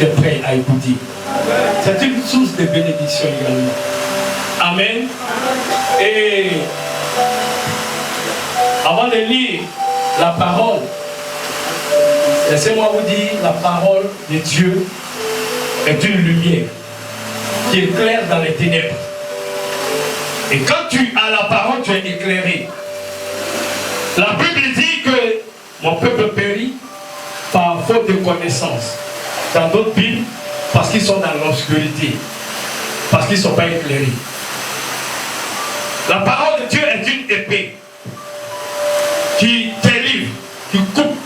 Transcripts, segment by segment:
tu es prêt à écouter. C'est une source de bénédiction également. Amen. Et avant de lire la parole, laissez-moi vous dire, la parole de Dieu est une lumière qui éclaire dans les ténèbres. Et quand tu as la parole, tu es éclairé. La Bible dit que mon peuple périt par faute de connaissance. Dans d'autres Bibles, parce qu'ils sont dans l'obscurité. Parce qu'ils ne sont pas éclairés. La parole de Dieu est une épée qui délivre, qui coupe.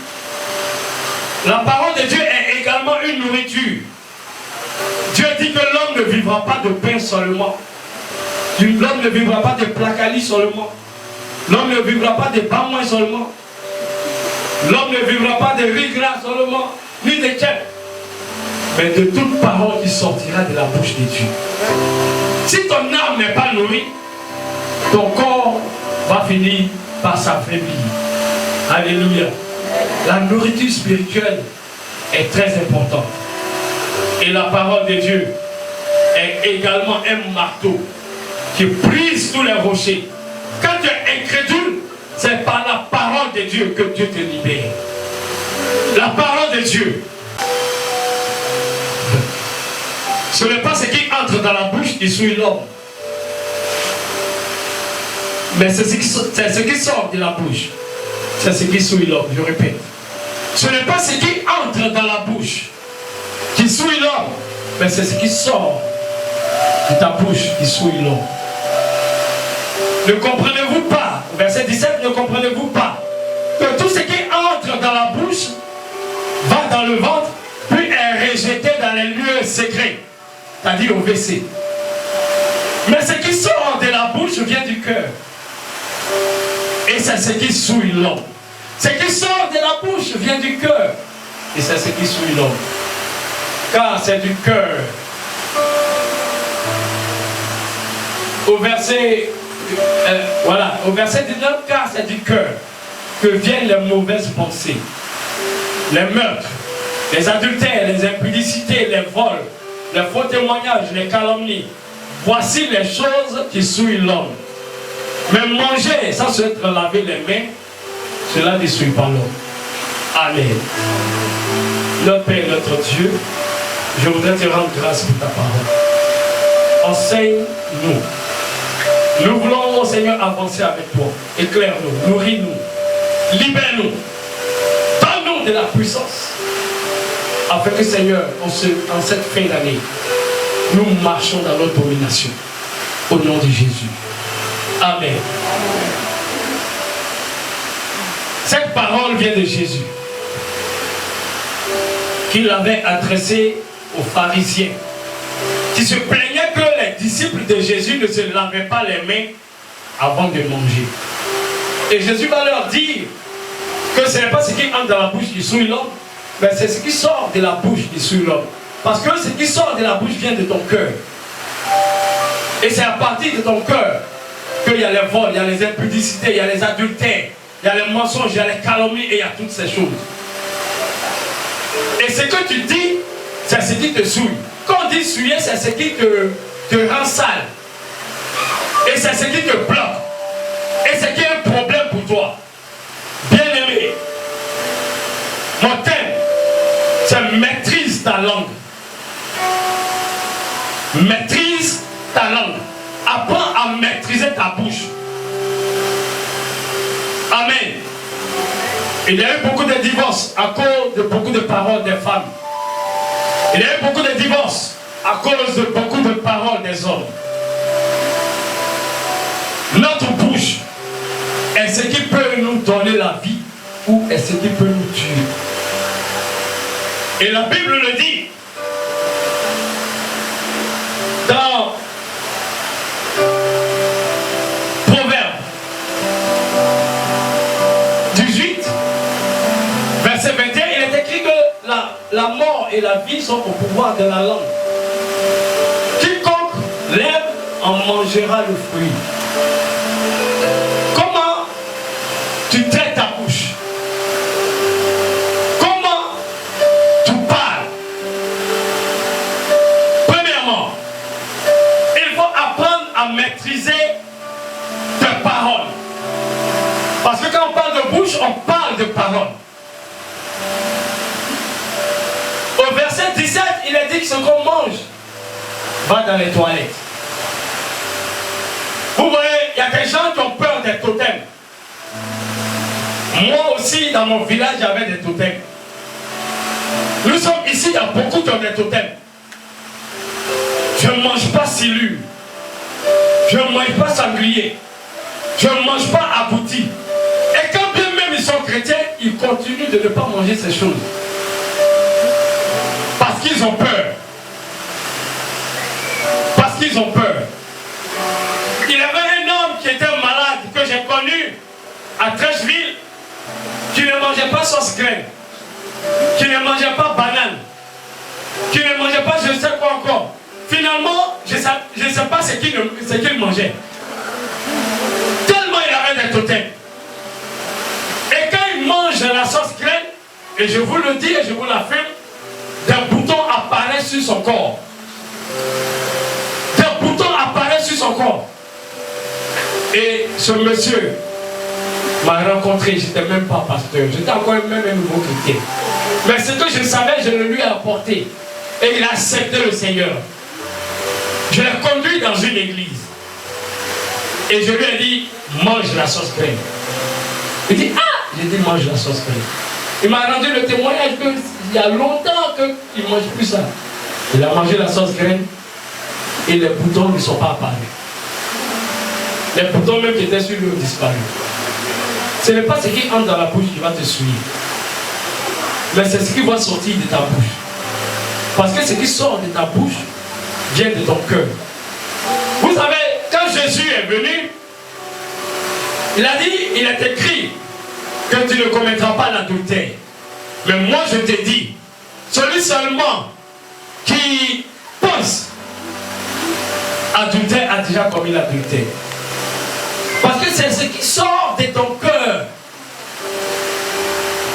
La parole de Dieu est également une nourriture. Dieu dit que l'homme ne vivra pas de pain seulement. L'homme ne vivra pas de placali seulement. L'homme ne vivra pas de pamoin seulement. L'homme ne vivra pas de riz gras seulement, ni de tchèp. Mais de toute parole qui sortira de la bouche de Dieu. Si ton âme n'est pas nourrie, ton corps va finir par s'affaiblir. Alléluia. La nourriture spirituelle est très importante. Et la parole de Dieu est également un marteau qui brise tous les rochers. Quand tu es incrédule, c'est par la parole de Dieu que Dieu te libère. La parole de Dieu. Ce n'est pas ce qui entre dans la bouche qui souille l'homme. Mais c'est ce qui sort de la bouche. C'est ce qui souille l'homme, je répète. Ce n'est pas ce qui entre dans la bouche qui souille l'homme. Mais c'est ce qui sort de ta bouche qui souille l'homme. Ne comprenez-vous pas, verset 17, ne comprenez-vous pas que tout ce qui entre dans la bouche va dans le ventre, puis est rejeté dans les lieux secrets, c'est-à-dire au WC. Mais ce qui sort de la bouche vient du cœur. Et c'est ce qui souille l'homme. Ce qui sort de la bouche vient du cœur. Et c'est ce qui souille l'homme. Car c'est du cœur. Au verset... au verset 19, car c'est du cœur que viennent les mauvaises pensées, les meurtres, les adultères, les impudicités, les vols, les faux témoignages, les calomnies. Voici les choses qui souillent l'homme. Mais manger sans se laver les mains, cela ne souille pas l'homme. Amen. Notre Père, notre Dieu, je voudrais te rendre grâce pour ta parole. Enseigne-nous. Nous voulons, Seigneur, avancer avec toi. Éclaire-nous, nourris-nous, libère-nous, donne-nous de la puissance. Afin que, Seigneur, en cette fin d'année, nous marchons dans notre domination. Au nom de Jésus. Amen. Cette parole vient de Jésus, qu'il avait adressée aux pharisiens, qui se plaignaient que les disciples de Jésus ne se lavaient pas les mains avant de manger. Et Jésus va leur dire que ce n'est pas ce qui entre dans la bouche qui souille l'homme, mais c'est ce qui sort de la bouche qui souille l'homme. Parce que ce qui sort de la bouche vient de ton cœur. Et c'est à partir de ton cœur qu'il y a les vols, il y a les impudicités, il y a les adultères, il y a les mensonges, il y a les calomnies et il y a toutes ces choses. Et ce que tu dis, c'est ce qui te souille. Quand on dit souiller, c'est ce qui te rend sale. Et c'est ce qui te bloque. Et c'est qui est un problème pour toi. Bien-aimé, mon thème, c'est maîtrise ta langue. Maîtrise ta langue. Apprends à maîtriser ta bouche. Amen. Il y a eu beaucoup de divorces à cause de beaucoup de paroles des femmes. Il y a eu beaucoup de divorces à cause de beaucoup de paroles des hommes. Notre bouche est ce qui peut nous donner la vie ou est ce qui peut nous tuer. Et la Bible le dit dans Proverbe 18, verset 21, il est écrit que la mort et la vie sont au pouvoir de la langue. Quiconque l'aime en mangera le fruit. Comment tu traites ta bouche? Comment tu parles? nos bouches, on parle de parole. Au verset 17, il est dit que ce qu'on mange va dans les toilettes. Vous voyez, il y a des gens qui ont peur des totems. Moi aussi, dans mon village, j'avais des totems. Nous sommes ici, il y a beaucoup qui ont des totems. Je ne mange pas silure. Je ne mange pas sanglier. Je ne mange pas abouti. Et quand bien même ils sont chrétiens, ils continuent de ne pas manger ces choses. Parce qu'ils ont peur. Parce qu'ils ont peur. Il y avait un homme qui était malade, que j'ai connu à Trècheville, qui ne mangeait pas sauce graine, qui ne mangeait pas banane, qui ne mangeait pas je ne sais quoi encore. Finalement, je ne sais pas ce qu'il mangeait. Tellement il avait des totems. Et quand il mange la sauce graine, et je vous le dis et je vous l'affirme, des boutons apparaissent sur son corps. Des boutons apparaissent sur son corps. Et ce monsieur m'a rencontré, je n'étais même pas pasteur, j'étais encore même un nouveau chrétien. Mais ce que je savais, je le lui ai apporté. Et il a accepté le Seigneur. Je l'ai conduit dans une église. Et je lui ai dit, mange la sauce graine. Il dit, ah! J'ai dit, mange la sauce graine. Il m'a rendu le témoignage qu'il y a longtemps qu'il ne mange plus ça. Il a mangé la sauce graine et les boutons ne sont pas apparus. Les boutons même qui étaient sur lui ont disparu. Ce n'est pas ce qui entre dans la bouche qui va te suivre. Mais c'est ce qui va sortir de ta bouche. Parce que ce qui sort de ta bouche vient de ton cœur. Vous savez, quand Jésus est venu, il a dit, il est écrit que tu ne commettras pas l'adultère. Mais moi je te dis, celui seulement qui pense adultère a déjà commis l'adultère. Parce que c'est ce qui sort de ton cœur.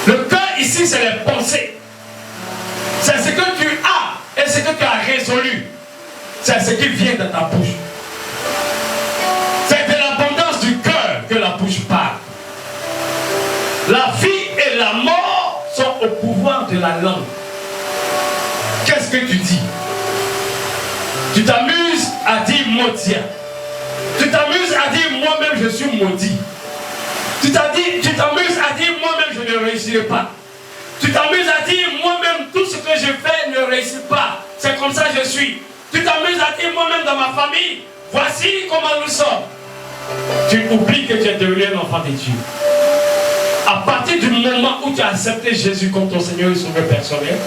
Le cœur ici, c'est les pensées. C'est ce que tu as et ce que tu as résolu. C'est ce qui vient de ta bouche. C'est de l'abondance du cœur que la bouche parle. La vie et la mort sont au pouvoir de la langue. Qu'est-ce que tu dis? Tu t'amuses à dire maudit. Tu t'amuses à dire moi-même je suis maudit. Tu t'amuses à dire moi-même je ne réussirai pas. Tu t'amuses à dire moi-même tout ce que je fais ne réussit pas. C'est comme ça que je suis. Tu t'amuses à dire moi-même dans ma famille, voici comment nous sommes. Tu oublies que tu es devenu un enfant de Dieu. À partir du moment où tu as accepté Jésus comme ton Seigneur et Sauveur personnel,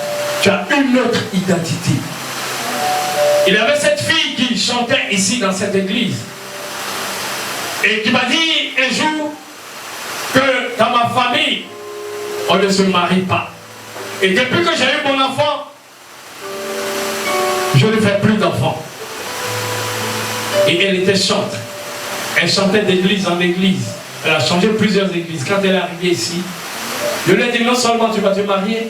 tu as une autre identité. Il y avait cette fille qui chantait ici dans cette église et qui m'a dit un jour que dans ma famille, on ne se marie pas. Et depuis que j'ai eu mon enfant, je ne fais plus d'enfants. Et elle était chante. Elle chantait d'église en église. Elle a changé plusieurs églises. Quand elle est arrivée ici, je lui ai dit non seulement tu vas te marier,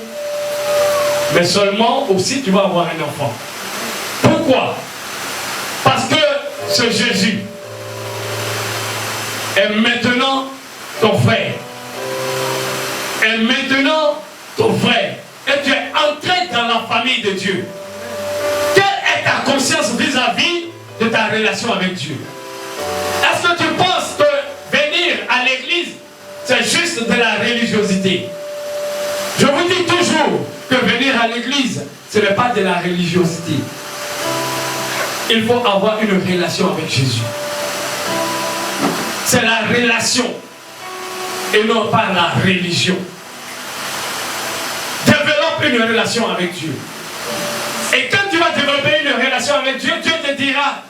mais seulement aussi tu vas avoir un enfant. Pourquoi? Parce que ce Jésus est maintenant ton frère. Est maintenant ton frère. Et tu es entré dans la famille de Dieu. Quelle est ta conscience vis-à-vis de ta relation avec Dieu? Est-ce que tu penses que venir à l'église, c'est juste de la religiosité? Je vous dis toujours que venir à l'église, ce n'est pas de la religiosité. Il faut avoir une relation avec Jésus. C'est la relation et non pas la religion. Développe une relation avec Dieu. Et quand tu vas développer une relation avec Dieu, Dieu te dira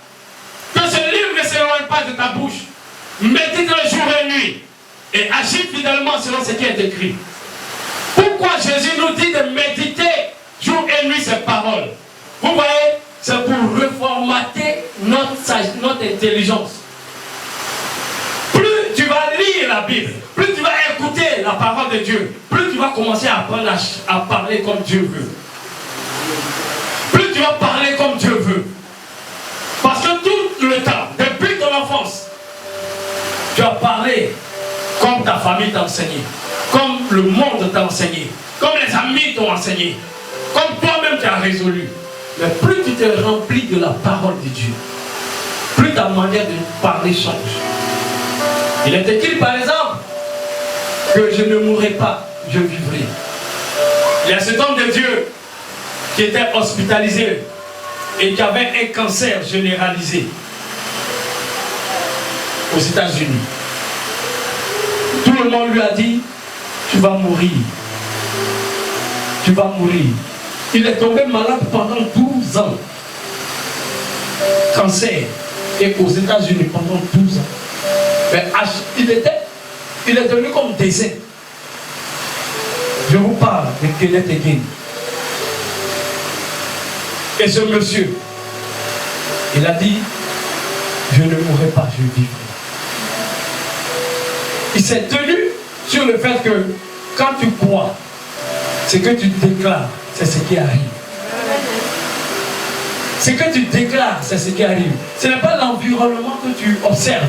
que ce livre ne s'éloigne pas de ta bouche. Médite-le jour et nuit et agis fidèlement selon ce qui est écrit. Pourquoi Jésus nous dit de méditer jour et nuit ses paroles? Vous voyez, c'est pour reformater notre intelligence. Plus tu vas lire la Bible, plus tu vas écouter la parole de Dieu, plus tu vas commencer à apprendre à parler comme Dieu veut. Plus tu vas parler comme Dieu veut. Parce que tout le temps, depuis ton enfance, tu as parlé Comme ta famille t'a enseigné, comme le monde t'a enseigné, comme les amis t'ont enseigné, comme toi-même tu as résolu. Mais plus tu te remplis de la parole de Dieu, plus ta manière de parler change. Il est écrit par exemple que je ne mourrai pas, je vivrai. Il y a cet homme de Dieu qui était hospitalisé et qui avait un cancer généralisé aux États-Unis. Tout le monde lui a dit, tu vas mourir. Tu vas mourir. Il est tombé malade pendant 12 ans. Cancer. Et aux États-Unis pendant 12 ans. Mais il est devenu comme désert. Je vous parle de Kenneth Hagin. Et ce monsieur, il a dit, je ne mourrai pas, je vivrai. Il s'est tenu sur le fait que quand tu crois, ce que tu déclares, c'est ce qui arrive. Ce que tu déclares, c'est ce qui arrive. Ce n'est pas l'environnement que tu observes,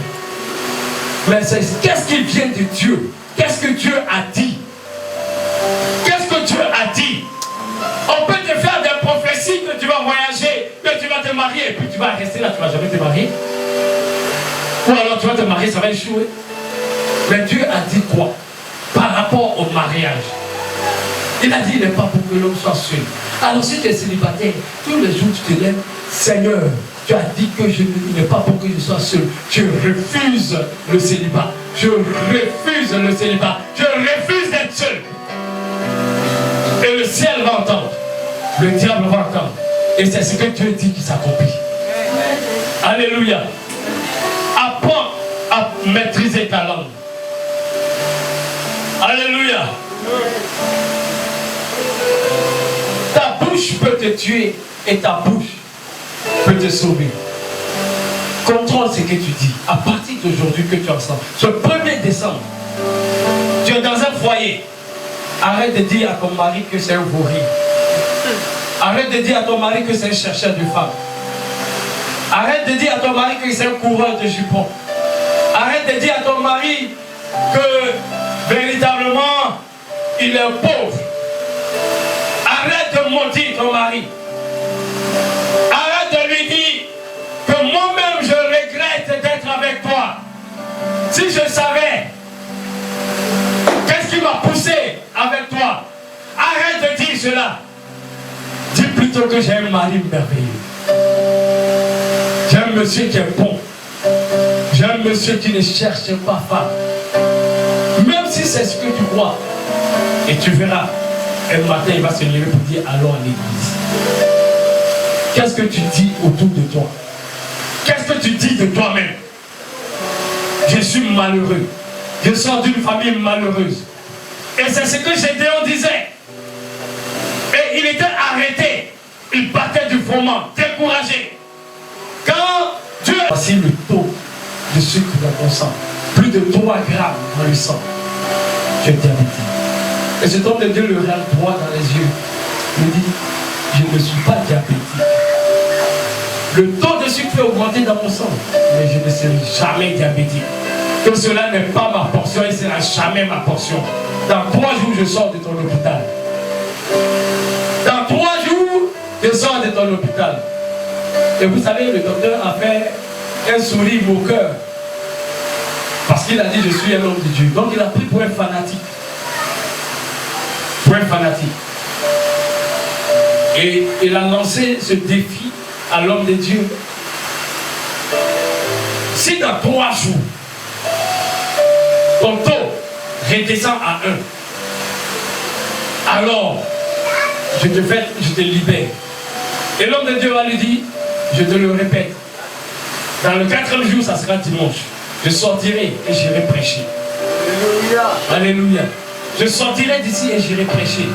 mais c'est qu'est-ce qui vient de Dieu. Qu'est-ce que Dieu a dit? Qu'est-ce que Dieu a dit? On peut te faire des prophéties que tu vas voyager, que tu vas te marier, et puis tu vas rester là, tu ne vas jamais te marier. Ou alors tu vas te marier, ça va échouer. Mais Dieu a dit quoi par rapport au mariage? Il a dit, il n'est pas pour que l'homme soit seul. Alors si tu es célibataire, tous les jours tu te lèves, Seigneur, tu as dit que je n'ai pas pour que je sois seul. Je refuse le célibat. Je refuse le célibat. Je refuse d'être seul. Et le ciel va entendre. Le diable va entendre. Et c'est ce que Dieu dit qui s'accomplit. Alléluia. Apprends à maîtriser ta langue. Alléluia. Ta bouche peut te tuer et ta bouche peut te sauver. Contrôle ce que tu dis. À partir d'aujourd'hui que tu ensemble. Ce 1er décembre, tu es dans un foyer. Arrête de dire à ton mari que c'est un vaurien. Arrête de dire à ton mari que c'est un chercheur de femmes. Arrête de dire à ton mari que c'est un coureur de jupons. Arrête de dire à ton mari que véritablement il est pauvre. Arrête de maudire ton mari. Arrête de lui dire que moi-même je regrette d'être avec toi. Si je savais qu'est-ce qui m'a poussé avec toi, arrête de dire cela. Dis plutôt que j'ai un mari merveilleux. J'ai un monsieur qui est bon. J'ai un monsieur qui ne cherche pas femme. Même si c'est ce que tu crois. Et tu verras, un matin il va se lever pour dire allons à l'église. Qu'est-ce que tu dis autour de toi? Qu'est-ce que tu dis de toi-même? Je suis malheureux. Je sors d'une famille malheureuse. Et c'est ce que Gédéon disait. Et il était arrêté. Il battait du froment, découragé. Quand Dieu... Voici le taux de sucre dans ton sang. Plus de 3 grammes dans le sang. Tu es diabétique. Et cet homme de Dieu le regarde droit dans les yeux. Il dit, je ne suis pas diabétique. Le taux de sucre fait augmenter dans mon sang. Mais je ne serai jamais diabétique. Que cela n'est pas ma portion et ce ne sera jamais ma portion. Dans 3 jours, je sors de ton hôpital. Dans 3 jours, je sors de ton hôpital. Et vous savez, le docteur a fait un sourire au cœur. Parce qu'il a dit, je suis un homme de Dieu. Donc il a pris pour un fanatique. Pour un fanatique. Et il a lancé ce défi à l'homme de Dieu. Si dans 3 jours, ton taux redescend à 1, alors je te libère. Et l'homme de Dieu va lui dire, je te le répète, dans le 4e jour, ça sera dimanche. Je sortirai et j'irai prêcher. Alléluia. Alléluia. Je sortirai d'ici et j'irai prêcher.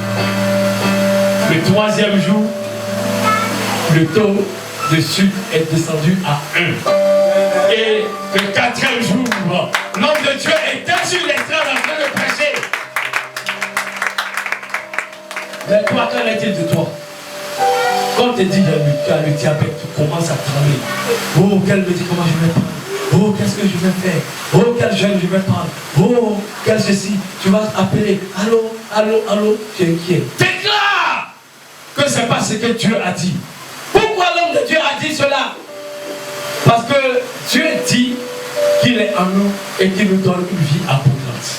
Le 3e jour, le taux de sucre est descendu à 1. Et le 4e jour, l'homme de Dieu était sur l'estrade en train de prêcher. Mais toi, qu'en est-il de toi? Quand on te dit tu as le diabète, tu commences à trembler. Oh, quel médicament je vais prendre? Oh, qu'est-ce que je vais faire? Oh, quel jeune je vais prendre? Oh, quel ceci? Tu vas appeler. Allô, allô, allô. Tu es inquiet. Déclare que ce n'est pas ce que Dieu a dit. Pourquoi l'homme de Dieu a dit cela? Parce que Dieu dit qu'il est en nous et qu'il nous donne une vie abondante.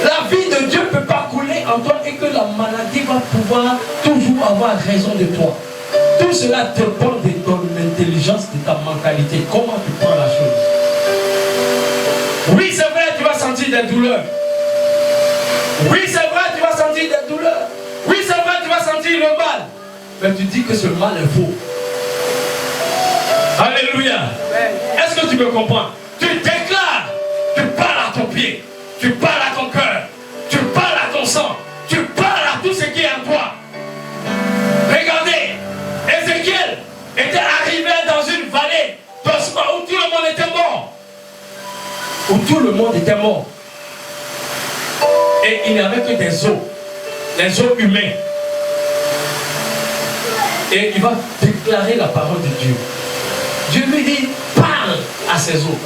La vie de Dieu ne peut pas couler en toi et que la maladie va pouvoir toujours avoir raison de toi. Tout cela dépend de ton intelligence, de ta mentalité. Comment tu prends la chose? Oui, c'est vrai, tu vas sentir des douleurs. Oui, c'est vrai, tu vas sentir des douleurs. Oui, c'est vrai, tu vas sentir le mal. Mais tu dis que ce mal est faux. Alléluia. Est-ce que tu me comprends? Tu déclares, tu parles à ton pied, tu parles à ton cœur, tu parles à ton sang, tu parles à tout ce qui est en toi. Regardez, Ézéchiel était arrivé dans une vallée d'ossements où tout le monde était mort. Où tout le monde était mort. Et il n'y avait que des os humains. Et il va déclarer la parole de Dieu. Dieu lui dit, parle à ces os.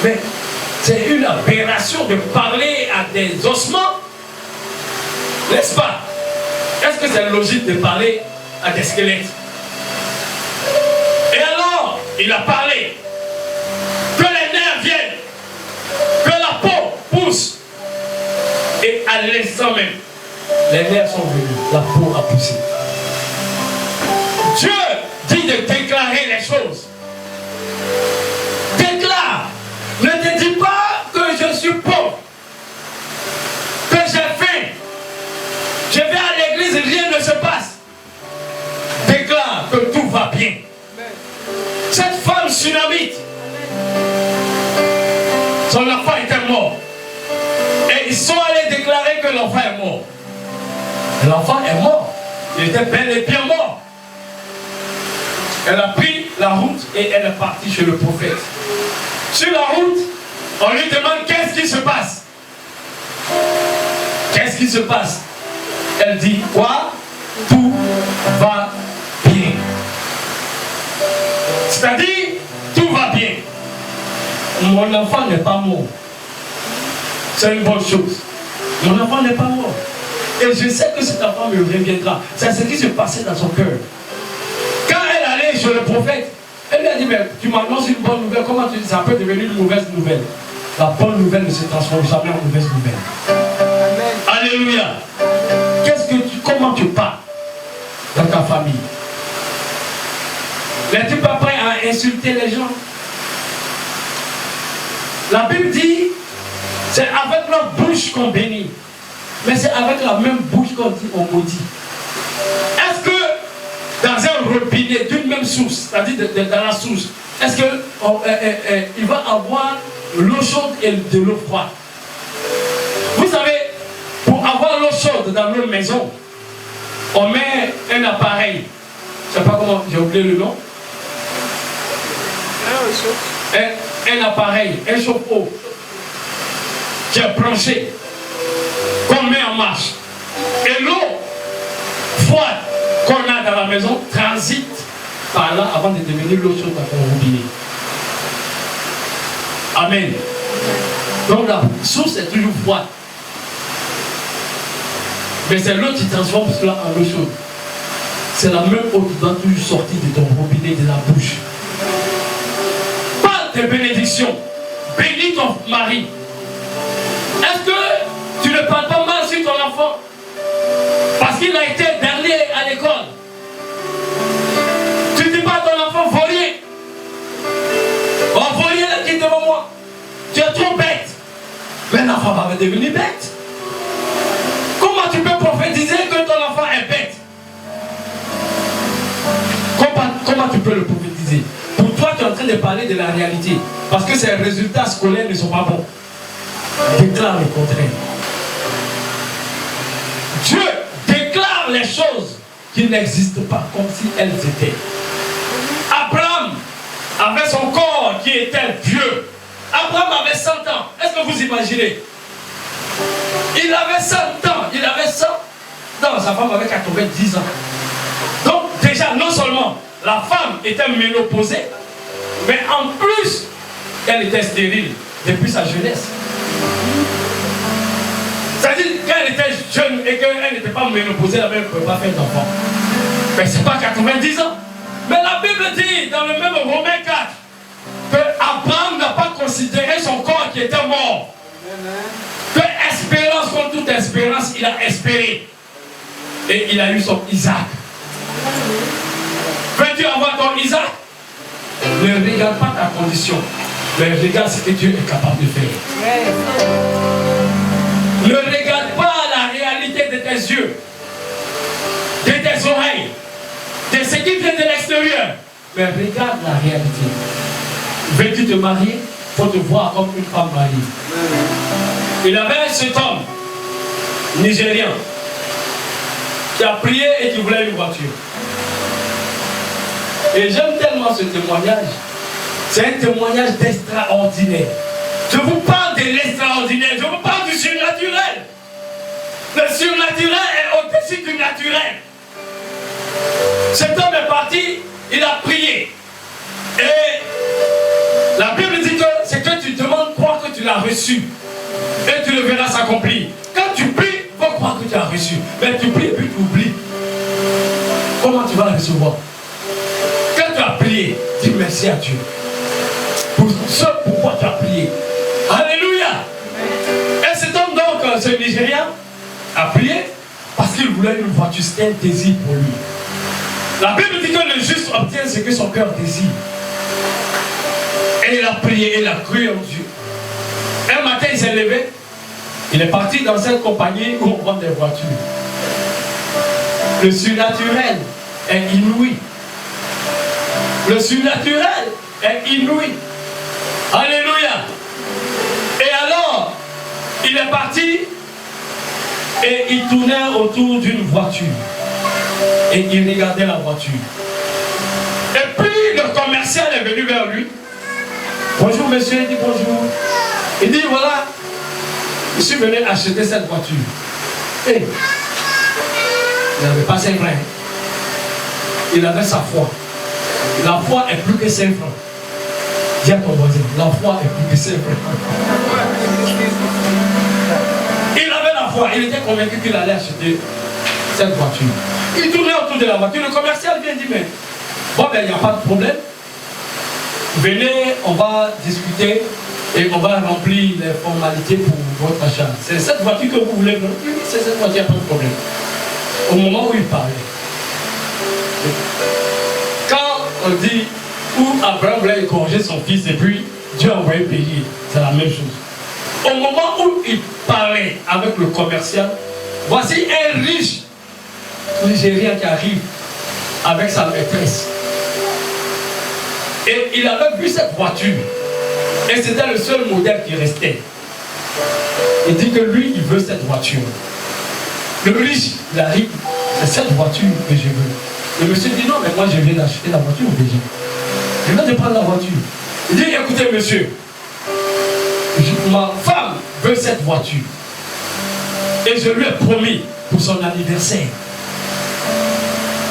Mais c'est une aberration de parler à des ossements, n'est-ce pas? Est-ce que c'est logique de parler à des squelettes? Et alors, il a parlé. Que les nerfs viennent. Que la peau pousse. Et à l'instant même, les nerfs sont venus. La peau a poussé. Dieu dit de déclarer les choses. Déclare. Ne te dis pas que je suis pauvre. Que j'ai faim. Je vais à l'église, rien ne se passe. Déclare que tout va bien. Cette femme tsunamite, son enfant était mort. Et ils sont allés déclarer que l'enfant est mort. L'enfant est mort. Il était bel et bien mort. Elle a pris la route et elle est partie chez le prophète. Sur la route, on lui demande qu'est-ce qui se passe. Qu'est-ce qui se passe? Elle dit quoi? Tout va bien. C'est-à-dire, tout va bien. Mon enfant n'est pas mort. C'est une bonne chose. Mon enfant n'est pas mort. Et je sais que cet enfant me reviendra. C'est ce qui se passait dans son cœur. Quand elle allait chez le prophète, elle lui a dit, mais tu m'annonces une bonne nouvelle, comment tu dis ça peut devenir une mauvaise nouvelle? La bonne nouvelle ne se transforme jamais en mauvaise nouvelle. Amen. Alléluia. Comment tu parles dans ta famille? N'es-tu pas prêt à insulter les gens? La Bible dit, c'est avec notre bouche qu'on bénit. Mais c'est avec la même bouche qu'on dit on maudit. Est-ce que dans un robinet d'une même source, c'est-à-dire dans la source, est-ce qu'il va avoir l'eau chaude et de l'eau froide? Vous savez, pour avoir l'eau chaude dans nos maisons, on met un appareil. Je ne sais pas comment, j'ai oublié le nom. Un appareil, un chauffe-eau qui est branché, qu'on met en marche. Et l'eau froide qu'on a dans la maison transite par là avant de devenir l'eau chaude dans ton robinet. Amen. Donc la source est toujours froide. Mais c'est l'eau qui transforme cela en eau chaude. C'est la même eau qui doit toujours sortir de ton robinet, de la bouche. Parle de bénédiction. Bénis ton mari. Est-ce que tu ne parles pas mal sur ton enfant? Parce qu'il a été dernier à l'école. Tu ne dis pas à ton enfant, vaut rien. Oh, vaut rien là qui est devant moi. Tu es trop bête. Mais l'enfant va devenir bête. Comment tu peux prophétiser que ton enfant est bête? Comment tu peux le prophétiser? Pour toi, tu es en train de parler de la réalité. Parce que ses résultats scolaires ne sont pas bons. Déclare le contraire. Dieu déclare les choses qui n'existent pas comme si elles étaient. Abraham avait son corps qui était vieux. Abraham avait 100 ans. Est-ce que vous imaginez? Il avait 100 ans. Il avait 100 ans. Sa femme avait 90 ans. Donc déjà, non seulement la femme était ménopausée, Mais en plus, elle était stérile depuis sa jeunesse. C'est-à-dire qu'elle était jeune et qu'elle n'était pas ménopausée, elle ne pouvait pas faire d'enfant. Mais ce n'est pas 90 ans. Mais la Bible dit dans le même Romains 4 que Abraham n'a pas considéré son corps qui était mort. Que espérance contre toute espérance, il a espéré. Et il a eu son Isaac. Veux-tu avoir ton Isaac? Ne regarde pas ta condition, mais regarde ce que Dieu est capable de faire. Ne regarde pas la réalité de tes yeux, de tes oreilles, de ce qui vient de l'extérieur, mais regarde la réalité. Veux-tu te marier? Il faut te voir comme une femme mariée. Il avait cet homme nigérien qui a prié et qui voulait une voiture. Et j'aime tellement ce témoignage. C'est un témoignage d'extraordinaire. Je vous parle de l'extraordinaire. Je vous parle du surnaturel. Le surnaturel est au-dessus du naturel. Cet homme est parti, il a prié. Et la Bible dit que c'est que tu demandes, crois que tu l'as reçu. Et tu le verras s'accomplir. Quand tu pries, il faut croire que tu as reçu. Mais tu pries et puis tu oublies. Comment tu vas le recevoir? Quand tu as prié, dis merci à Dieu. Pour ce pourquoi tu as prié. Alléluia. Et cet homme donc, ce Nigérian, a prié parce qu'il voulait une voiture. C'était un désir pour lui. La Bible dit que le juste obtient ce que son cœur désire. Et il a prié, il a cru en Dieu. Un matin, il s'est levé. Il est parti dans cette compagnie où on vend des voitures. Le surnaturel est inouï. Le surnaturel est inouï. Alléluia. Et alors, il est parti et il tournait autour d'une voiture. Et il regardait la voiture. Et puis le commercial est venu vers lui. Bonjour monsieur, il dit bonjour. Il dit voilà, je suis venu acheter cette voiture. Et il n'avait pas 5 francs. Il avait sa foi. La foi est plus que 5 francs. Dis à ton voisin, la foi est plus que 5 francs. Il avait la foi, il était convaincu qu'il allait acheter cette voiture. Il tournait autour de la voiture. Le commercial vient dire mais bon ben il n'y a pas de problème. Venez, on va discuter et on va remplir les formalités pour votre achat. C'est cette voiture que vous voulez, non? Oui, c'est cette voiture, il n'y a pas de problème. Au moment où il parlait, quand on dit où Abraham voulait corriger son fils et puis Dieu a envoyé payer, c'est la même chose. Au moment où il parlait avec le commercial, voici un riche Nigérien qui arrive avec sa maîtresse. Et il avait vu cette voiture. Et c'était le seul modèle qui restait. Il dit que lui, il veut cette voiture. Le riche, il arrive, c'est cette voiture que je veux. Le monsieur dit non, mais moi je viens d'acheter la voiture déjà. Je viens de prendre la voiture. Il dit écoutez monsieur, ma femme veut cette voiture. Et je lui ai promis pour son anniversaire.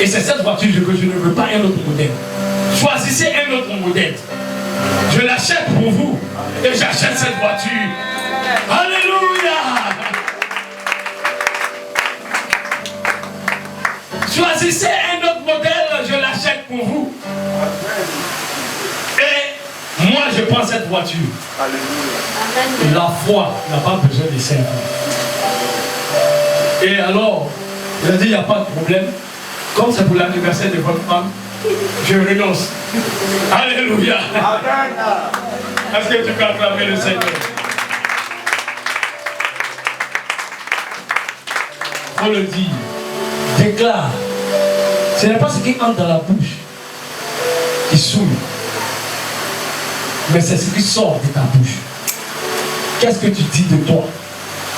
Et c'est cette voiture que je ne veux pas un autre modèle. Choisissez un autre modèle. Je l'achète pour vous. Et j'achète cette voiture. Alléluia. Choisissez un autre modèle. Je l'achète pour vous. Et moi je prends cette voiture. Alléluia. La foi n'a pas besoin de 5 ans. Et alors, il a dit il n'y a pas de problème. Comme c'est pour l'anniversaire de votre femme, je renonce. Alléluia. Est-ce que tu peux acclamer le Seigneur? Il faut le dire. Déclare. Ce n'est pas ce qui entre dans la bouche qui saoule, mais c'est ce qui sort de ta bouche. Qu'est-ce que tu dis de toi?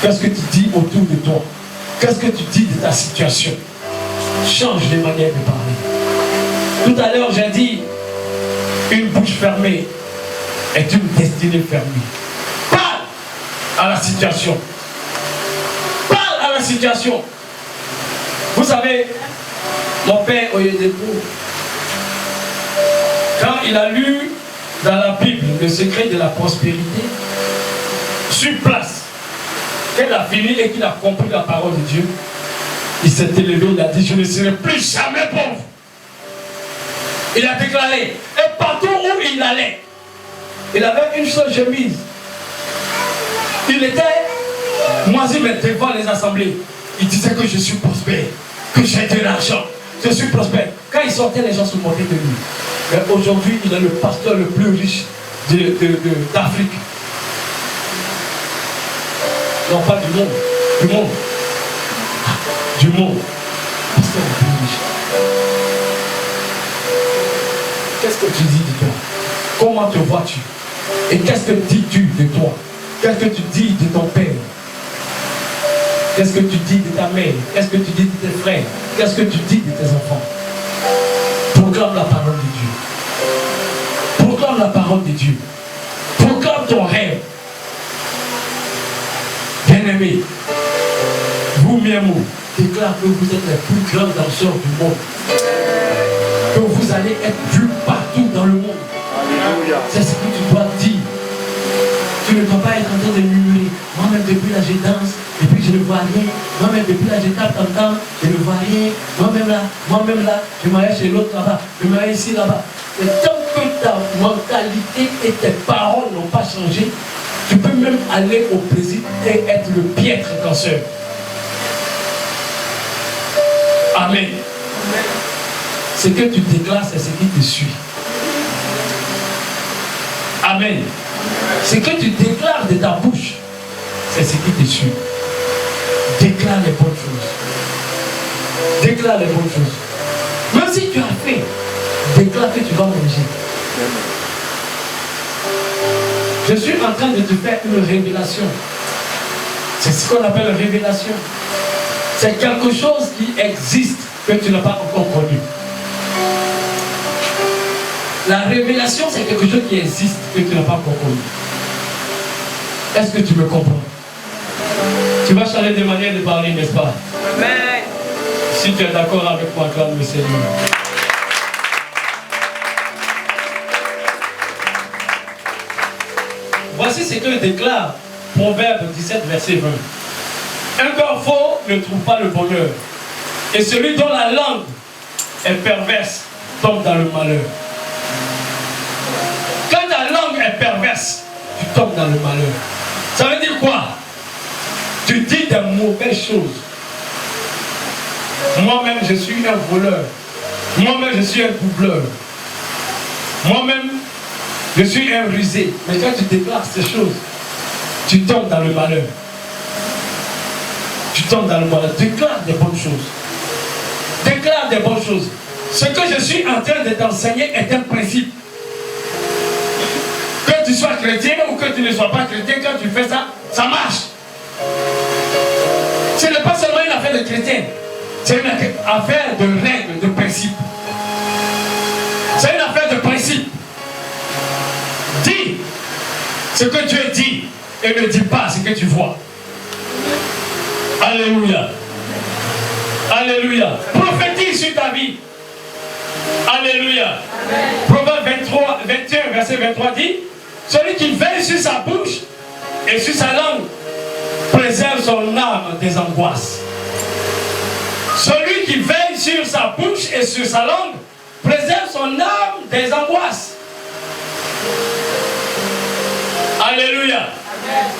Qu'est-ce que tu dis autour de toi? Qu'est-ce que tu dis de ta situation? Change de manière de parler. Tout à l'heure, j'ai dit, une bouche fermée est une destinée fermée. Parle à la situation. Parle à la situation. Vous savez, mon père Oyedepo, quand il a lu dans la Bible le secret de la prospérité, sur place, qu'elle a fini et qu'il a compris la parole de Dieu, il s'est élevé, il a dit, je ne serai plus jamais pauvre. Il a déclaré, et partout où il allait, il avait une seule chemise. Il était moisi devant les assemblées. Il disait que je suis prospère, que j'ai de l'argent, je suis prospère. Quand il sortait, les gens se moquaient de lui. Mais aujourd'hui, il est le pasteur le plus riche d'Afrique. Non, pas du monde. Du monde. Du monde. Pasteur le plus riche. Qu'est-ce que tu dis de toi? Comment te vois-tu? Et qu'est-ce que dis-tu de toi? Qu'est-ce que tu dis de ton père? Qu'est-ce que tu dis de ta mère? Qu'est-ce que tu dis de tes frères? Qu'est-ce que tu dis de tes enfants? Proclame la parole de Dieu. Proclame la parole de Dieu. Proclame ton rêve. Bien-aimé, vous-même, déclare que vous êtes les plus grands danseurs du monde. Que vous allez être vus partout dans le monde. C'est ce que tu dois dire. Tu ne dois pas être en train de murmurer. Moi-même, depuis là, je danse, et puis je ne vois rien. Moi-même, depuis là, je tape en temps, je ne vois rien. Moi-même là, je m'arrête chez l'autre là-bas, je m'arrête ici là-bas. Et tant que ta mentalité et tes paroles n'ont pas changé, tu peux même aller au Brésil et être le piètre danseur. Amen. Ce que tu déclares, c'est ce qui te suit. Amen. Ce que tu déclares de ta bouche, c'est ce qui te suit. Déclare les bonnes choses. Déclare les bonnes choses. Même si tu as faim, déclare que tu vas manger. Je suis en train de te faire une révélation. C'est ce qu'on appelle une révélation. C'est quelque chose qui existe que tu n'as pas encore connu. La révélation, c'est quelque chose qui existe que tu n'as pas encore connu. Est-ce que tu me comprends? Tu vas changer de manière de parler, n'est-ce pas? Amen. Si tu es d'accord avec moi, acclame le Seigneur. Voici ce que déclare Proverbe 17, verset 20. Un cœur faux ne trouve pas le bonheur, et celui dont la langue est perverse tombe dans le malheur. Quand ta langue est perverse, tu tombes dans le malheur. Ça veut dire quoi? Tu dis des mauvaises choses. Moi-même, je suis un voleur. Moi-même, je suis un doubleur. Moi-même, je suis un rusé. Mais quand tu déclares ces choses, tu tombes dans le malheur. Tu tombes dans le malheur. Déclare des bonnes choses. Déclare des bonnes choses. Ce que je suis en train de t'enseigner est un principe. Que tu sois chrétien ou que tu ne sois pas chrétien, quand tu fais ça, ça marche. Ce n'est pas seulement une affaire de chrétien. C'est une affaire de règles, de principes. C'est une affaire de principes. Dis ce que Dieu dit et ne dis pas ce que tu vois. Alléluia. Alléluia. Prophétise sur ta vie. Alléluia. Proverbe 21, verset 23 dit, celui qui veille sur sa bouche et sur sa langue préserve son âme des angoisses. Celui qui veille sur sa bouche et sur sa langue préserve son âme des angoisses. Alléluia.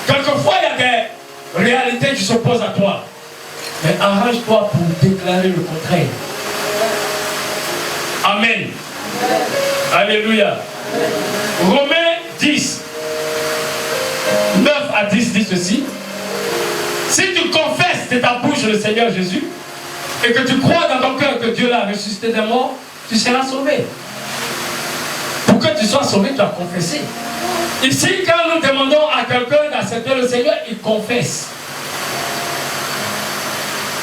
Quelquefois, il y a des réalités qui s'opposent à toi. Mais arrange-toi pour déclarer le contraire. Amen. Alléluia. Romains 10, 9 à 10 dit ceci. Si tu confesses de ta bouche le Seigneur Jésus et que tu crois dans ton cœur que Dieu l'a ressuscité des morts, tu seras sauvé. Pour que tu sois sauvé, tu dois confesser. Ici, quand nous demandons à quelqu'un d'accepter le Seigneur, il confesse.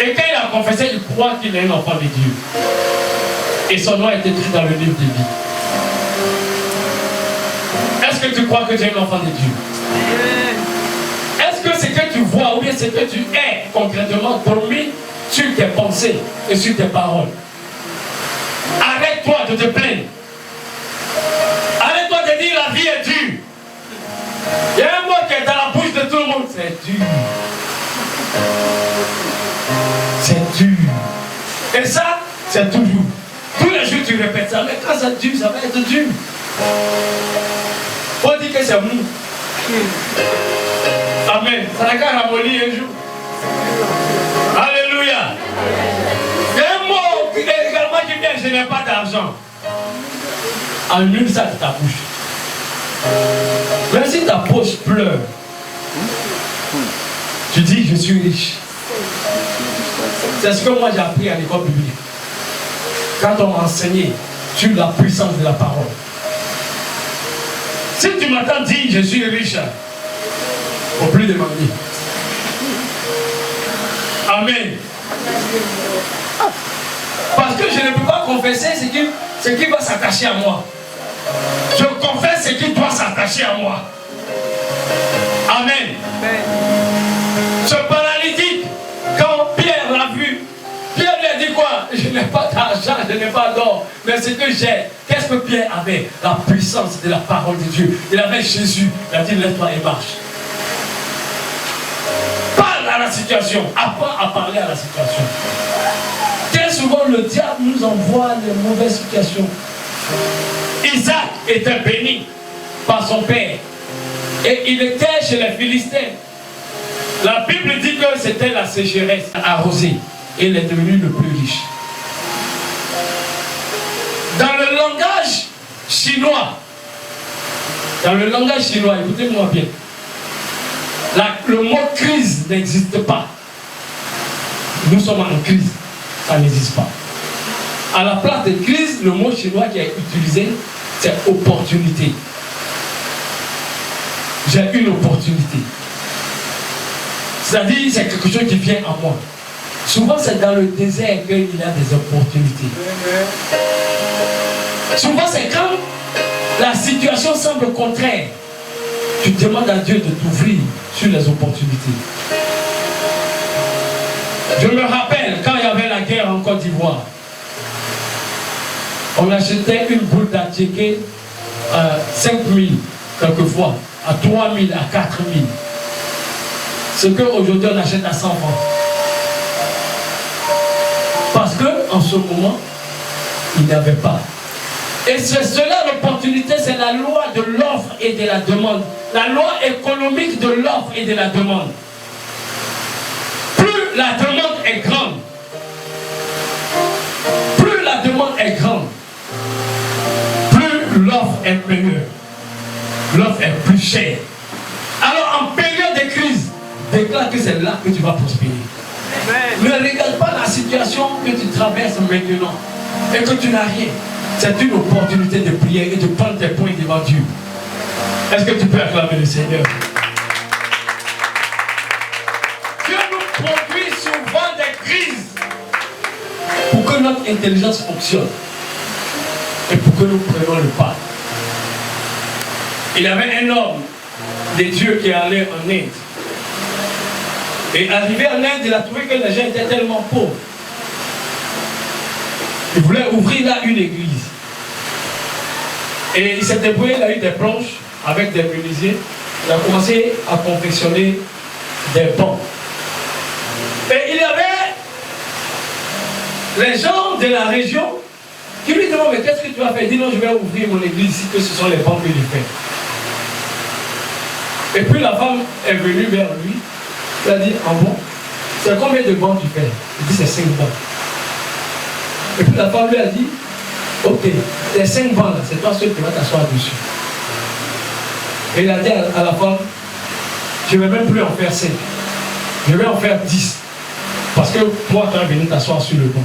Et quand il a confessé, il croit qu'il est un enfant de Dieu. Et son nom est écrit dans le livre de vie. Est-ce que tu crois que tu es un enfant de Dieu? Est-ce que ce que tu vois ou bien ce que tu es concrètement dormi sur tes pensées et sur tes paroles? Arrête-toi de te plaindre. Arrête-toi de dire la C'est dur. Et ça, c'est toujours. Tous les jours, tu répètes ça. Mais quand c'est dur, ça va être dur. Faut dire que c'est mou. Amen. Ça n'a qu'à ramollir un jour. Alléluia. Il y a un mot également qui vient, je n'ai pas d'argent. Annule ça de ta bouche. Même si ta poche pleure, tu dis je suis riche. C'est ce que moi j'ai appris à l'école biblique. Quand on m'a enseigné sur la puissance de la parole. Si tu m'entends dire je suis riche, il ne faut plus demander. Amen. Parce que je ne peux pas confesser ce qui va s'attacher à moi. Je confesse ce qui doit s'attacher à moi. Amen. Ce paralytique, quand Pierre l'a vu, Pierre lui a dit quoi? Je n'ai pas d'argent, je n'ai pas d'or, mais ce que j'ai, qu'est-ce que Pierre avait? La puissance de la parole de Dieu. Il avait Jésus. Il a dit lève-toi et marche. Parle à la situation. Apprends à parler à la situation. Très souvent, le diable nous envoie les mauvaises situations. Isaac était béni par son père. Et il était chez les Philistins. La Bible dit que c'était la sécheresse arrosée. Et il est devenu le plus riche. Dans le langage chinois, écoutez-moi bien, le mot crise n'existe pas. Nous sommes en crise, ça n'existe pas. À la place de crise, le mot chinois qui est utilisé, c'est opportunité. J'ai une opportunité. C'est-à-dire, c'est quelque chose qui vient à moi. Souvent, c'est dans le désert qu'il y a des opportunités. Souvent, c'est quand la situation semble contraire. Tu demandes à Dieu de t'ouvrir sur les opportunités. Je me rappelle quand il y avait la guerre en Côte d'Ivoire. On achetait une boule d'attiqué à 5 000 quelquefois, à 3 000, à 4 000. Ce qu'aujourd'hui on achète à 100 francs. Parce qu'en ce moment, il n'y avait pas. Et c'est cela l'opportunité, c'est la loi de l'offre et de la demande. La loi économique de l'offre et de la demande. Plus la demande est grande, plus l'offre est meilleure. L'offre est plus chère. Alors en période de crise, déclare que c'est là que tu vas prospérer. Ne regarde pas la situation que tu traverses maintenant et que tu n'as rien. C'est une opportunité de prier et de prendre tes points devant Dieu. Est-ce que tu peux acclamer le Seigneur? Dieu nous produit souvent des crises pour que notre intelligence fonctionne et pour que nous prenions le pas. Il y avait un homme de Dieu qui allait en Inde. Et arrivé en Inde, il a trouvé que les gens étaient tellement pauvres. Il voulait ouvrir là une église. Et il s'est débrouillé, il a eu des planches avec des menuisiers. Il a commencé à confectionner des bancs. Et il y avait les gens de la région qui lui demandent, mais qu'est-ce que tu vas faire? Il dit non, je vais ouvrir mon église ici, que ce sont les bancs que je fais. Et puis la femme est venue vers lui. Il a dit, ah bon, c'est combien de bancs tu fais? Il dit, c'est 5 bancs. Et puis la femme lui a dit, ok, les 5 bancs là, c'est toi seul qui vas t'asseoir dessus. Et il a dit à la femme, je ne vais même plus en faire 5. Je vais en faire 10. Parce que toi, tu vas venir t'asseoir sur le banc.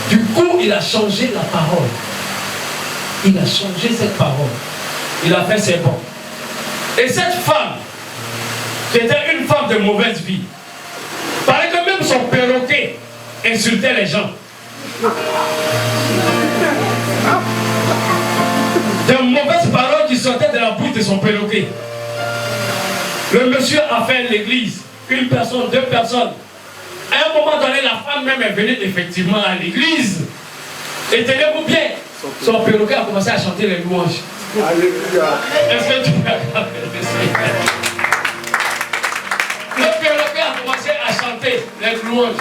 Du coup, il a changé la parole. Il a changé cette parole. Il a fait ses bancs. Et cette femme, qui était une femme de mauvaise vie, paraît que même son perroquet insultait les gens. De mauvaises paroles qui sortaient de la bouche de son perroquet. Le monsieur a fait l'église, une personne, 2 personnes. À un moment donné, la femme même est venue effectivement à l'église. Et tenez-vous bien, son perroquet a commencé à chanter les louanges. Alléluia. Est-ce que tu peux acclamer le Seigneur? avec louange.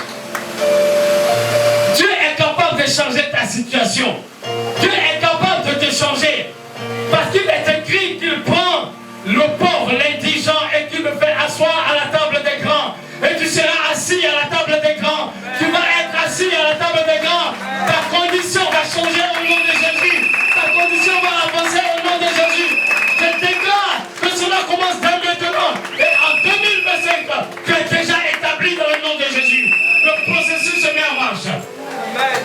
Dieu est capable de changer ta situation. Dieu est capable de te changer. Parce qu'il est écrit qu'il prend le pauvre, l'indigent et qu'il le fait asseoir à la table des grands. Et tu seras assis à la table des grands. Tu vas être assis à la table des grands. Ta condition va changer au nom de Jésus. Ta condition va avancer au nom de Jésus. Je déclare que cela commence dès maintenant. Et en 2025, tu es déjà établi dans le nom de Jésus. Le processus se met en marche. Amen.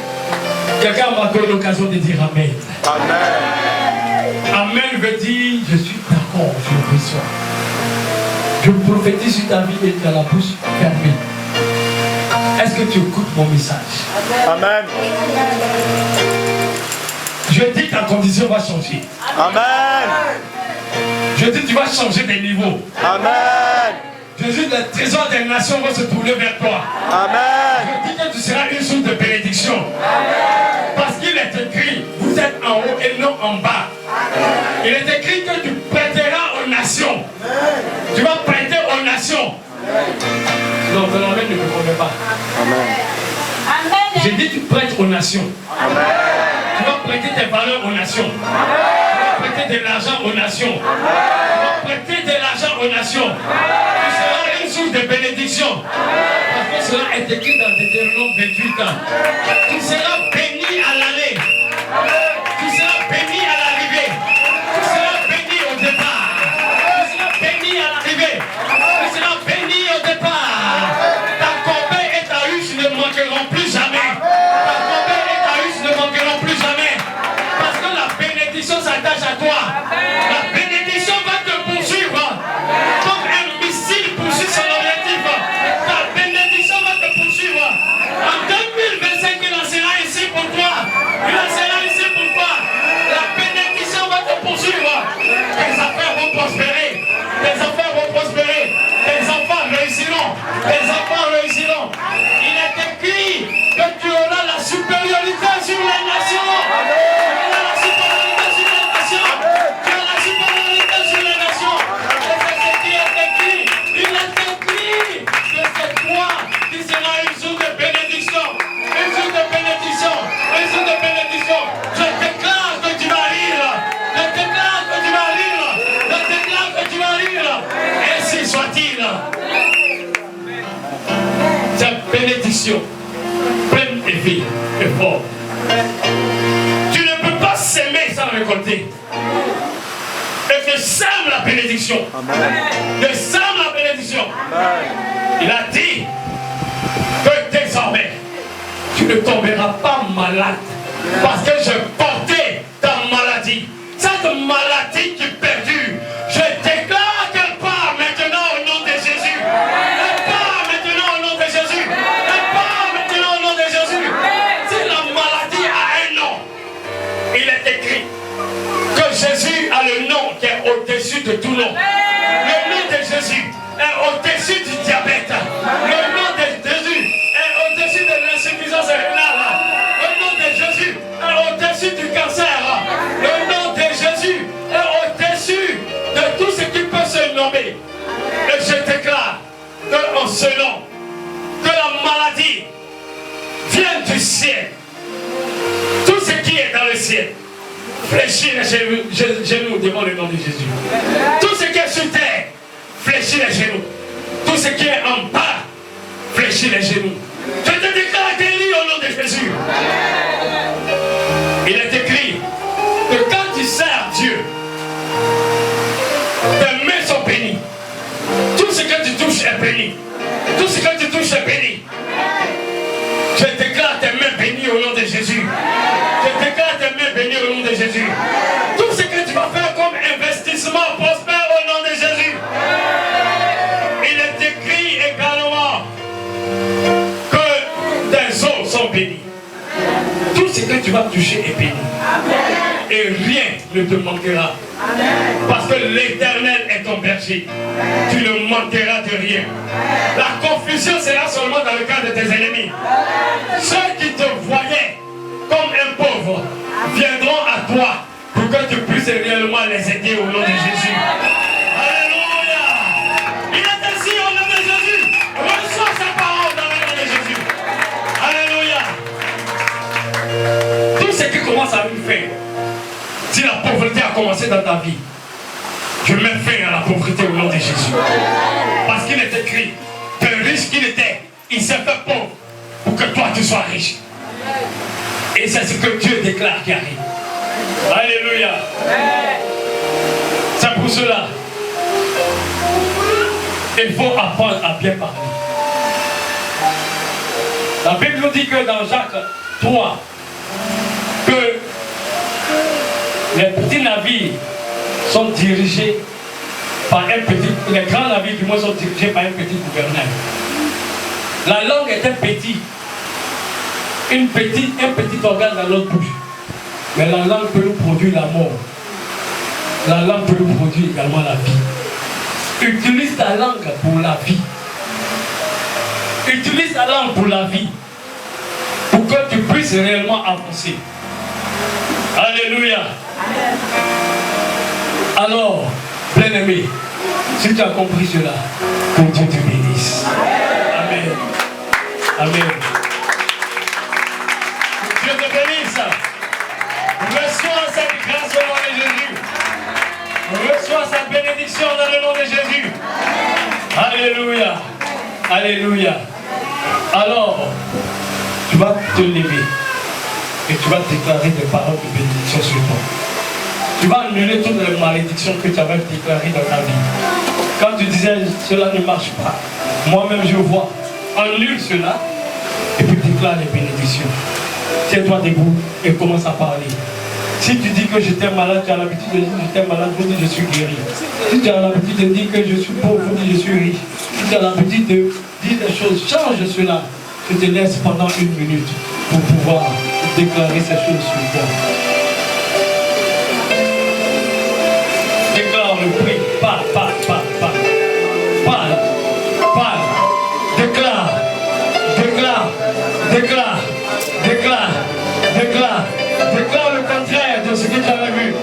Quelqu'un m'a donné l'occasion de dire Amen. Amen. Amen veut dire je suis d'accord, je reçois. Je prophétise sur ta vie et tu as la bouche fermée. Est-ce que tu écoutes mon message? Amen. Je dis que ta condition va changer. Amen. Je dis que tu vas changer de niveau. Amen. Je dis que les trésors des nations vont se tourner vers toi. Amen. Je dis que tu seras une source de bénédiction. Amen. Parce qu'il est écrit, vous êtes en haut et non en bas. Amen. Il est écrit que tu prêteras aux nations. Amen. Tu vas prêter aux nations. Non, Amen ne me connaît pas. Amen. J'ai dit tu prêtes aux nations. Amen. Tu vas prêter tes valeurs aux nations. Amen. Tu vas prêter de l'argent aux nations. Amen. Tu vas prêter de l'argent aux nations. Amen. Tu seras une source de bénédiction. Amen. Parce que cela est écrit dans Deutéronome 28 ans. Tu seras béni à l'aller. Tu seras béni à l'arrivée. Tu seras béni au départ. Tu seras béni à l'arrivée. Tu seras béni au départ. Ta corbeille et ta huche ne manqueront plus jamais. Ta corbeille et ta huche ne manqueront plus jamais. Parce que la bénédiction s'attache à toi. La bénédiction va te poursuivre. Comme un missile poursuit son objectif. Ta bénédiction va te poursuivre. En 2025, il en sera ici pour toi. Il en sera ici pour toi. La bénédiction va te poursuivre. Tes affaires vont prospérer. Tes affaires vont prospérer. Tes enfants réussiront. Tes enfants réussiront. Il est écrit que tu auras la supériorité sur les nations. Tu auras la supériorité sur les nations. Tu auras la supériorité sur les nations. Et c'est ce qui est écrit. Il est écrit que c'est toi qui seras une source de bénédiction. Une source de bénédiction. Une source de bénédiction. Je déclare que tu vas rire. Je déclare que tu vas rire. Je déclare que tu vas rire. Ainsi soit-il. Cette bénédiction pleine de vie et forme. Tu ne peux pas s'aimer sans récolter. Et que sème la bénédiction. Que sème la bénédiction. Il a dit que désormais, tu ne tomberas pas malade. Parce que je portais ta maladie. Cette maladie qui perdure. Je déclare qu'elle part maintenant au nom de Jésus. Elle part maintenant au nom de Jésus. Elle part maintenant au nom de Jésus. Si la maladie a un nom, il est écrit que Jésus a le nom qui est au-dessus de tout nom. Le nom de Jésus est au-dessus du diabète. Le nom de Jésus est au-dessus de l'insuffisance rénale. Le nom de Jésus est au-dessus du cancer. Le nom de Jésus est au-dessus de tout ce qui peut se nommer. Et je déclare qu'en ce nom, que la maladie vienne du ciel. Tout ce qui est dans le ciel, fléchit les genoux devant le nom de Jésus. Tout ce qui est sur terre, fléchit les genoux. Tout ce qui est en bas, fléchit les genoux. Je te déclare guéri au nom de Jésus. Il est écrit que quand tu sers Dieu, tes mains sont bénies. Tout ce que tu touches est béni. Tout ce que tu touches est béni. Je déclare tes mains bénies au nom de Jésus. Je déclare tes mains bénies au nom de Jésus. Tout ce que tu vas faire comme investissement prospère au nom de Jésus. Il est écrit également que tes os sont bénis. Tout ce que tu vas toucher est béni. Et rien ne te manquera. Parce que l'Éternel est ton berger. Tu ne manqueras de rien. La confusion sera seulement dans le cas de tes ennemis. Ceux qui te voyaient comme un pauvre viendront à toi pour que tu puisses réellement les aider au nom de Jésus. Alléluia. Il est ainsi au nom de Jésus. Reçois sa parole dans le nom de commencer dans ta vie. Je mets fin à la pauvreté au nom de Jésus. Parce qu'il est écrit, que riche qu'il était, il s'est fait pauvre pour que toi tu sois riche. Et c'est ce que Dieu déclare qui arrive. Alléluia. C'est pour cela. Il faut apprendre à bien parler. La Bible nous dit que dans Jacques 3, que les petits navires sont dirigés par un petit, les grands navires du monde sont dirigés par un petit gouvernail. La langue est un petit organe dans notre bouche. Mais la langue peut nous produire la mort. La langue peut nous produire également la vie. Utilise ta langue pour la vie. Utilise ta langue pour la vie. Pour que tu puisses réellement avancer. Alléluia. Alors, bien-aimé, si tu as compris cela, que Dieu te bénisse. Amen. Amen. Dieu te bénisse. Reçois cette grâce au nom de Jésus. Reçois cette bénédiction dans le nom de Jésus. Alléluia. Alléluia. Alors, tu vas te lever et tu vas déclarer des paroles de bénédiction sur toi. Tu vas annuler toutes les malédictions que tu avais déclarées dans ta vie. Quand tu disais cela ne marche pas, moi-même je vois, annule cela et puis déclare les bénédictions. Tiens-toi debout et commence à parler. Si tu dis que j'étais malade, tu as l'habitude de dire que j'étais malade, vous dites je suis guéri. Si tu as l'habitude de dire que je suis pauvre, vous dites je suis riche. Si tu as l'habitude de dire des choses, change cela. Je te laisse pendant 1 minute pour pouvoir déclarer ces choses sur toi. Déclare le prix. Parle. Déclare le contraire de ce que tu avais vu.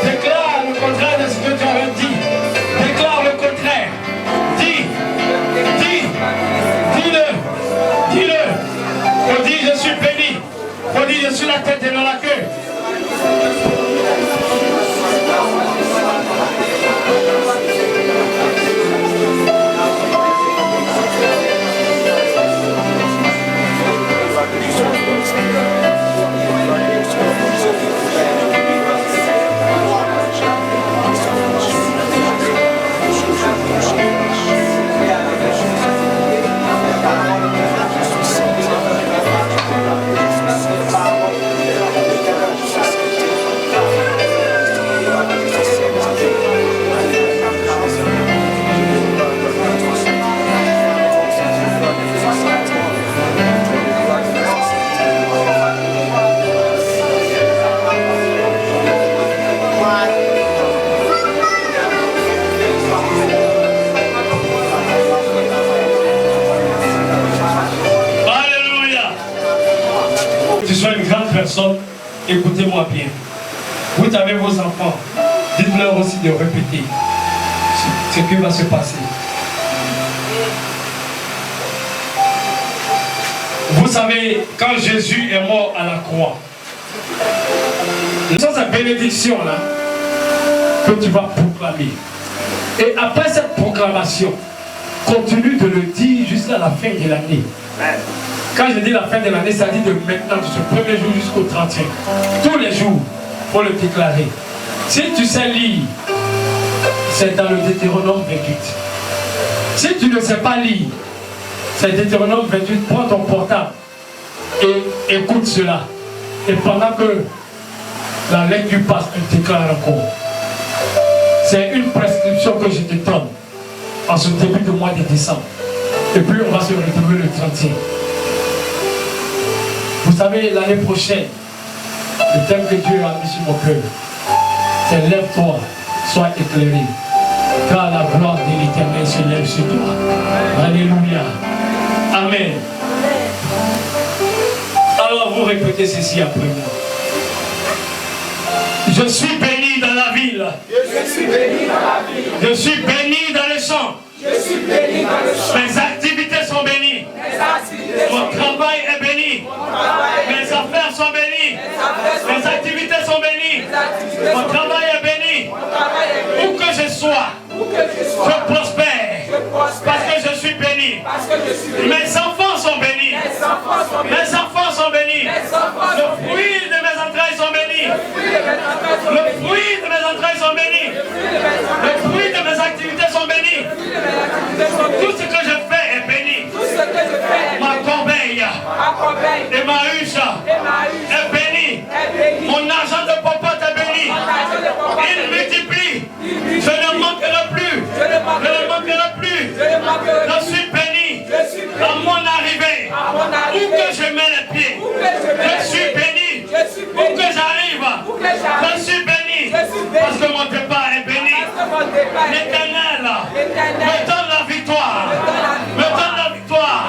Déclare le contraire de ce que tu avais dit. Déclare le contraire. Dis-le. On dit je suis béni. On dit je suis la tête et non la queue. Écoutez-moi bien. Vous avez vos enfants. Dites-leur aussi de répéter ce qui va se passer. Vous savez, quand Jésus est mort à la croix, c'est cette bénédiction-là que tu vas proclamer. Et après cette proclamation, continue de le dire jusqu'à la fin de l'année. Quand je dis la fin de l'année, ça dit de maintenant, de ce premier jour jusqu'au 31. Tous les jours, il faut le déclarer. Si tu sais lire, c'est dans le Deutéronome 28. Si tu ne sais pas lire, c'est Deutéronome 28. Prends ton portable et écoute cela. Et pendant que la lecture passe, tu déclares encore. C'est une prescription que je te donne en ce début de mois de décembre. Et puis on va se retrouver le 31. Vous savez, l'année prochaine, le thème que Dieu a mis sur mon cœur, c'est lève-toi, sois éclairé, car la gloire de l'Éternel se lève sur toi. Alléluia. Amen. Alors vous répétez ceci après moi. Je suis béni dans la ville. Je suis béni dans la ville. Je suis béni dans le champ. Je suis béni dans le champ. Mes activités sont bénies. Mon travail est béni. Mes affaires sont bénies. Mes activités sont bénies. Mon travail est béni. Où que je sois, je prospère. Parce que je suis béni. Mes enfants sont bénis. Mes enfants sont bénis. Le fruit de mes entrailles sont bénis. Le fruit de mes entrailles sont bénis. Le fruit de mes activités sont bénis. Tout ce que je fais est béni. Ma corbeille et ma huche est bénie. Mon argent de popote est béni. Il multiplie. Je ne manquerai plus. Je ne manquerai plus. Je suis béni. À mon arrivée, où que je mets les pieds, je suis béni. Où que j'arrive, je suis béni. Parce que mon départ est béni. L'Éternel me donne la victoire. Me donne la victoire.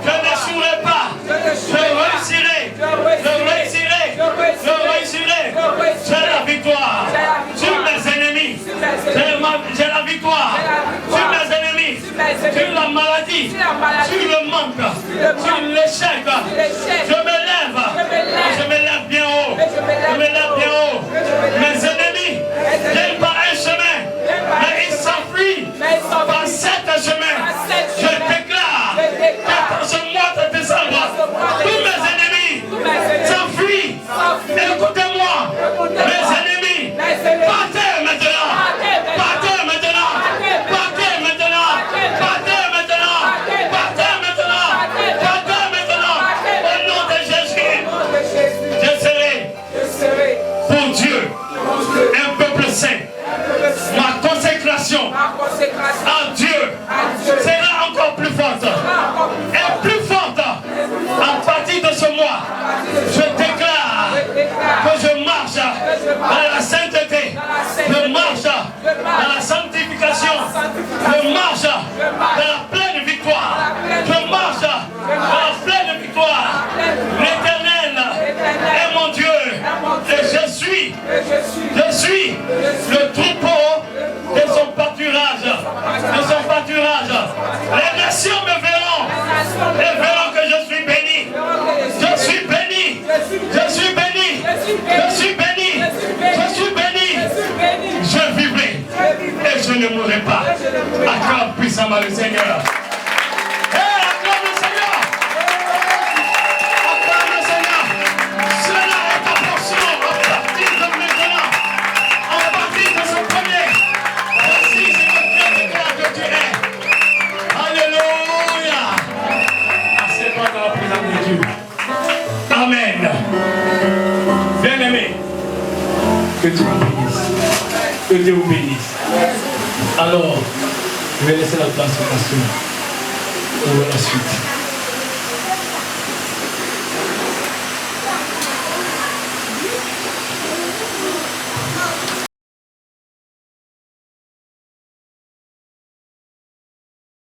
Je n'échouerai pas. Je réussirai. Je réussirai. Je réussirai. J'ai la victoire sur mes ennemis. J'ai la victoire sur mes ennemis. Sur la maladie. Sur le manque. Sur l'échec. Je me lève. Je me lève bien haut. Je me lève bien haut. Mes ennemis viennent par un chemin. Mais ils s'enfuient par sept chemins. Je déclare que dans ce mois de décembre, tous mes ennemis s'enfuient. Écoutez-moi, mes ennemis, partez maintenant. Partez maintenant. Partez maintenant. Partez maintenant. Partez maintenant. Partez maintenant. Au nom de Jésus, je serai pour Dieu un peuple saint. Ma consécration à Dieu sera encore plus forte. Et plus forte à partir de ce mois. Je déclare que je marche dans la sainteté. Je marche dans la sanctification. Je marche dans la pleine victoire. Je marche dans la pleine victoire. L'Éternel est mon Dieu. Et je suis le troupeau de son pâturage. De son pâturage. Les nations me verront. Et verront que je suis béni. Je suis béni. Je suis béni. Je suis béni. Je suis béni. Je vivrai. Et je ne mourrai pas. Acclame puissamment le Seigneur. Acclame le Seigneur. Acclame le Seigneur. Cela est ta portion à partir de maintenant. À partir de ce premier. Voici ce que Dieu déclare que tu es. Alléluia. Assieds-toi dans la présence de Dieu. Amen. Bien-aimé, que Dieu vous bénisse. Que Dieu vous bénisse. Alors, je vais laisser la place au pasteur pour la suite.